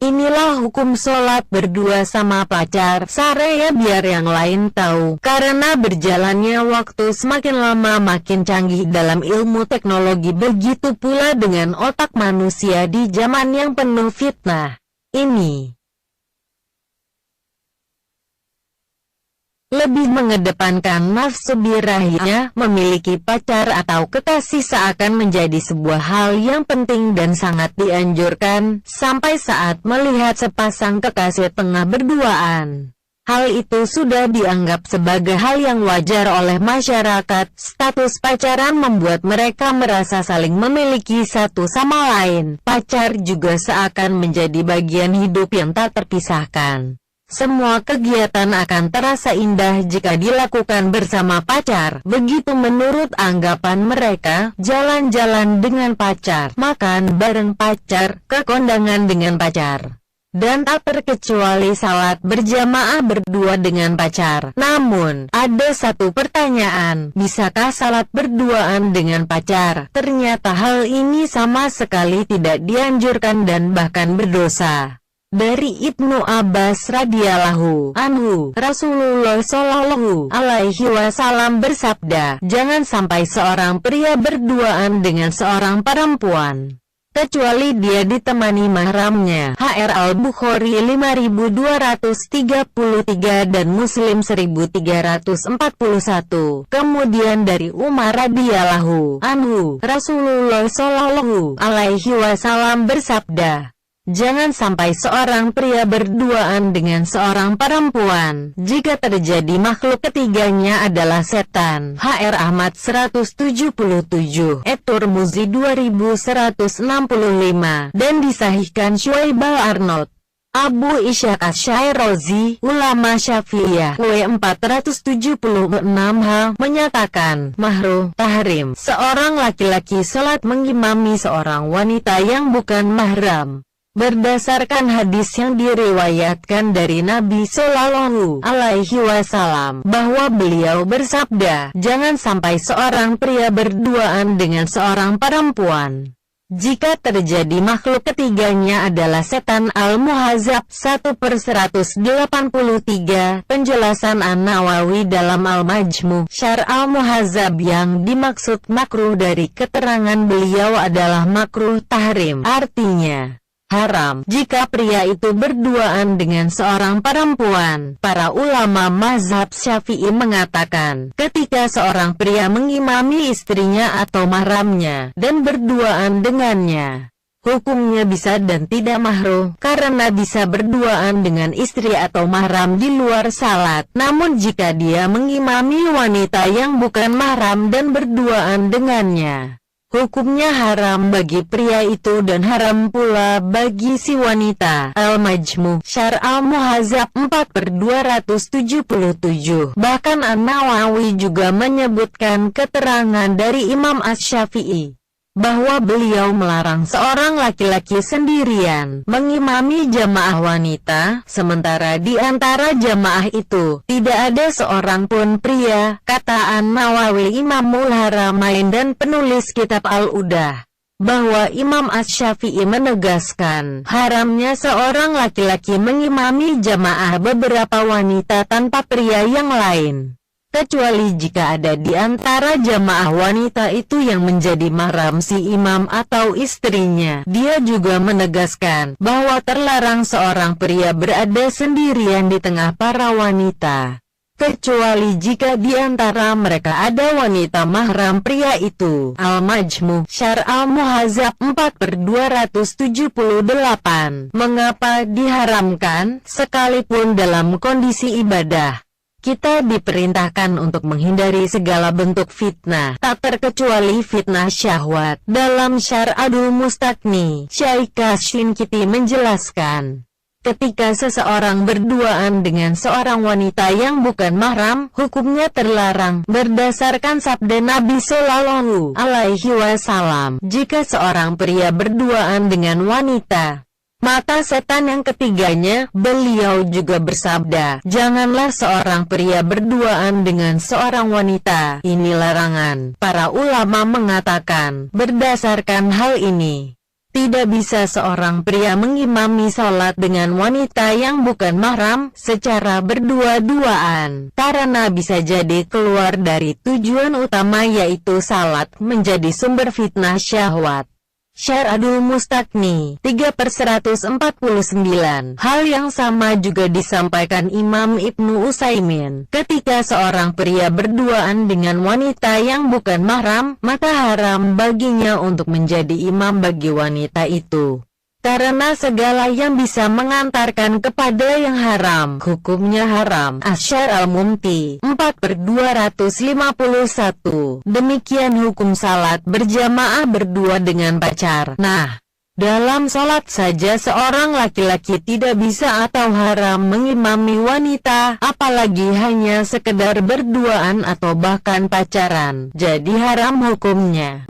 Inilah hukum sholat berdua sama pacar, Saraya biar yang lain tahu. Karena berjalannya waktu semakin lama makin canggih dalam ilmu teknologi, begitu pula dengan otak manusia di zaman yang penuh fitnah ini. Lebih mengedepankan nafsu birahinya, memiliki pacar atau kekasih seakan menjadi sebuah hal yang penting dan sangat dianjurkan, sampai saat melihat sepasang kekasih tengah berduaan. Hal itu sudah dianggap sebagai hal yang wajar oleh masyarakat. Status pacaran membuat mereka merasa saling memiliki satu sama lain. Pacar juga seakan menjadi bagian hidup yang tak terpisahkan. Semua kegiatan akan terasa indah jika dilakukan bersama pacar. Begitu menurut anggapan mereka, jalan-jalan dengan pacar, makan bareng pacar, ke kondangan dengan pacar, dan tak terkecuali salat berjamaah berdua dengan pacar. Namun, ada satu pertanyaan, bisakah salat berduaan dengan pacar? Ternyata hal ini sama sekali tidak dianjurkan dan bahkan berdosa. Dari Ibnu Abbas radhiyallahu anhu, Rasulullah shallallahu alaihi wasallam bersabda, jangan sampai seorang pria berduaan dengan seorang perempuan, kecuali dia ditemani mahramnya. HR Al-Bukhari 5233 dan Muslim 1341. Kemudian dari Umar radhiyallahu anhu, Rasulullah shallallahu alaihi wasallam bersabda, jangan sampai seorang pria berduaan dengan seorang perempuan, jika terjadi makhluk ketiganya adalah setan. HR Ahmad 177, At-Tirmidzi 2165, dan disahihkan Syuaib Arnaud. Abu Ishaq Asy-Syairozi, ulama Syafi'iyah, W476H, menyatakan, mahruh, tahrim, seorang laki-laki salat mengimami seorang wanita yang bukan mahram. Berdasarkan hadis yang diriwayatkan dari Nabi Shallallahu Alaihi Wasallam, bahwa beliau bersabda, jangan sampai seorang pria berduaan dengan seorang perempuan, jika terjadi makhluk ketiganya adalah setan. Al-Muhadzab 1/183. Penjelasan An-Nawawi dalam Al-Majmu' Syarh Al-Muhadzab, yang dimaksud makruh dari keterangan beliau adalah makruh tahrim, artinya haram jika pria itu berduaan dengan seorang perempuan. Para ulama mazhab Syafi'i mengatakan, ketika seorang pria mengimami istrinya atau mahramnya dan berduaan dengannya, hukumnya bisa dan tidak mahruh, karena bisa berduaan dengan istri atau mahram di luar salat. Namun jika dia mengimami wanita yang bukan mahram dan berduaan dengannya, hukumnya haram bagi pria itu dan haram pula bagi si wanita. Al-Majmu' Syarh Al-Muhadzab 4/277. Bahkan An-Nawawi juga menyebutkan keterangan dari Imam Asy-Syafi'i, bahwa beliau melarang seorang laki-laki sendirian mengimami jamaah wanita, sementara di antara jamaah itu tidak ada seorang pun pria. Kata An-Nawawi, Imamul Haramain dan penulis kitab Al-Udah, bahwa Imam Asy-Syafi'i menegaskan haramnya seorang laki-laki mengimami jamaah beberapa wanita tanpa pria yang lain, kecuali jika ada di antara jamaah wanita itu yang menjadi mahram si imam atau istrinya. Dia juga menegaskan bahwa terlarang seorang pria berada sendirian di tengah para wanita, kecuali jika di antara mereka ada wanita mahram pria itu. Al-Majmu' Syarh Al-Muhadzab 4/278. Mengapa diharamkan? Sekalipun dalam kondisi ibadah, kita diperintahkan untuk menghindari segala bentuk fitnah, tak terkecuali fitnah syahwat. Dalam Syarh Adul Mustaqni, Syaikh Syinqiti menjelaskan, ketika seseorang berduaan dengan seorang wanita yang bukan mahram, hukumnya terlarang. Berdasarkan sabda Nabi Shallallahu Alaihi Wasallam, jika seorang pria berduaan dengan wanita, mata setan yang ketiganya. Beliau juga bersabda, janganlah seorang pria berduaan dengan seorang wanita. Ini larangan. Para ulama mengatakan, berdasarkan hal ini, Tidak bisa seorang pria mengimami sholat dengan wanita yang bukan mahram secara berdua-duaan, karena bisa jadi keluar dari tujuan utama yaitu salat menjadi sumber fitnah syahwat. Syar'adul Mustaqni 3/149. Hal yang sama juga disampaikan Imam Ibnu Utsaimin. Ketika seorang pria berduaan dengan wanita yang bukan mahram, maka haram baginya untuk menjadi imam bagi wanita itu. Karena segala yang bisa mengantarkan kepada yang haram, hukumnya haram. Asyar al-Mumti 4/251. Demikian hukum salat berjamaah berdua dengan pacar. Nah, dalam salat saja seorang laki-laki tidak bisa atau haram mengimami wanita, apalagi hanya sekedar berduaan atau bahkan pacaran. Jadi haram hukumnya.